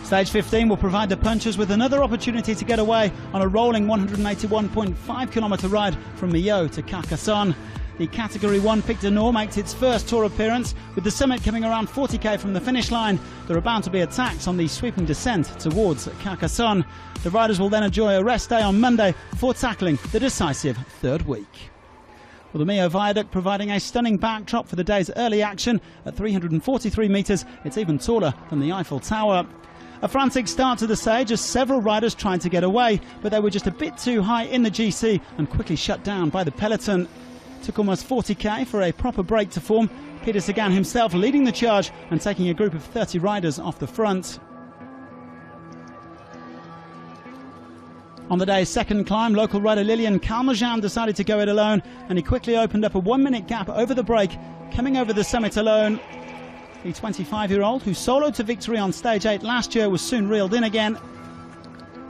Stage 15 will provide the punchers with another opportunity to get away on a rolling 181.5 kilometre ride from Millau to Carcassonne. The Category 1 Pic du Nord makes its first Tour appearance, with the summit coming around 40k from the finish line. There are bound to be attacks on the sweeping descent towards Carcassonne. The riders will then enjoy a rest day on Monday before tackling the decisive third week. Well, the Millau Viaduct providing a stunning backdrop for the day's early action. At 343 metres, it's even taller than the Eiffel Tower. A frantic start to the stage as several riders tried to get away, but they were just a bit too high in the GC and quickly shut down by the peloton. It took almost 40k for a proper break to form. Peter Sagan himself leading the charge and taking a group of 30 riders off the front. On the day's second climb, local rider Lilian Calmejean decided to go it alone, and he quickly opened up a 1 minute gap over the break, coming over the summit alone. The 25-year-old, who soloed to victory on stage 8 last year, was soon reeled in again.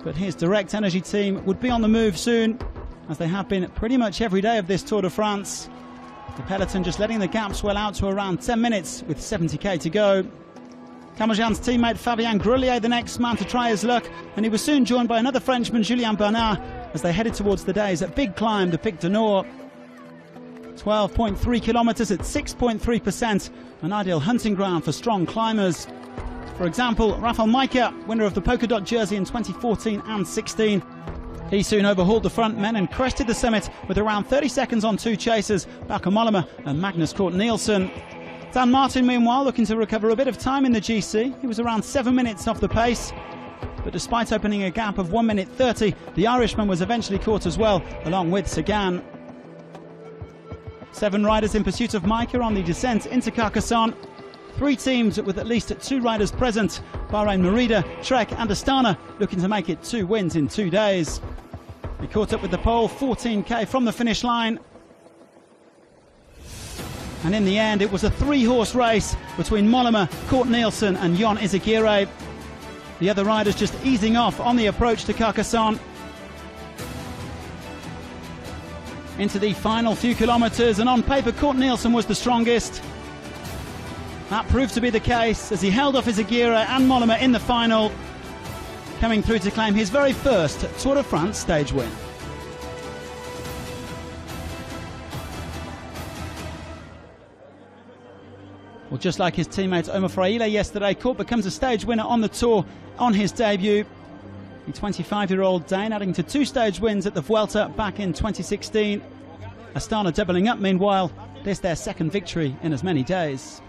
But his Direct Energy team would be on the move soon, as they have been pretty much every day of this Tour de France. The peloton just letting the gap swell out to around 10 minutes with 70k to go. Calmejean's teammate Fabien Grelier the next man to try his luck, and he was soon joined by another Frenchman, Julien Bernard, as they headed towards the day's big climb, the Pic du Nord. 12.3 kilometres at 6.3%, an ideal hunting ground for strong climbers. For example, Rafał Majka, winner of the polka dot jersey in 2014 and 16. He soon overhauled the front men and crested the summit with around 30 seconds on two chasers, Bauke Mollema and Magnus Cort Nielsen. Dan Martin, meanwhile, looking to recover a bit of time in the GC. He was around 7 minutes off the pace. But despite opening a gap of 1 minute 30, the Irishman was eventually caught as well, along with Sagan. 7 riders in pursuit of Majka on the descent into Carcassonne. 3 teams with at least 2 riders present. Bahrain Merida, Trek and Astana looking to make it 2 wins in 2 days. He caught up with the pole 14k from the finish line. And in the end, it was a 3-horse race between Mollema, Cort Nielsen and Jon Izagirre. The other riders just easing off on the approach to Carcassonne. Into the final few kilometres, and on paper Cort Nielsen was the strongest. That proved to be the case as he held off Izagirre and Mollema in the final, coming through to claim his very first Tour de France stage win. Well, just like his teammate Omar Fraile yesterday, Cort becomes a stage winner on the Tour on his debut. The 25-year-old Dane adding to 2 stage wins at the Vuelta back in 2016. Astana doubling up meanwhile, this their second victory in as many days.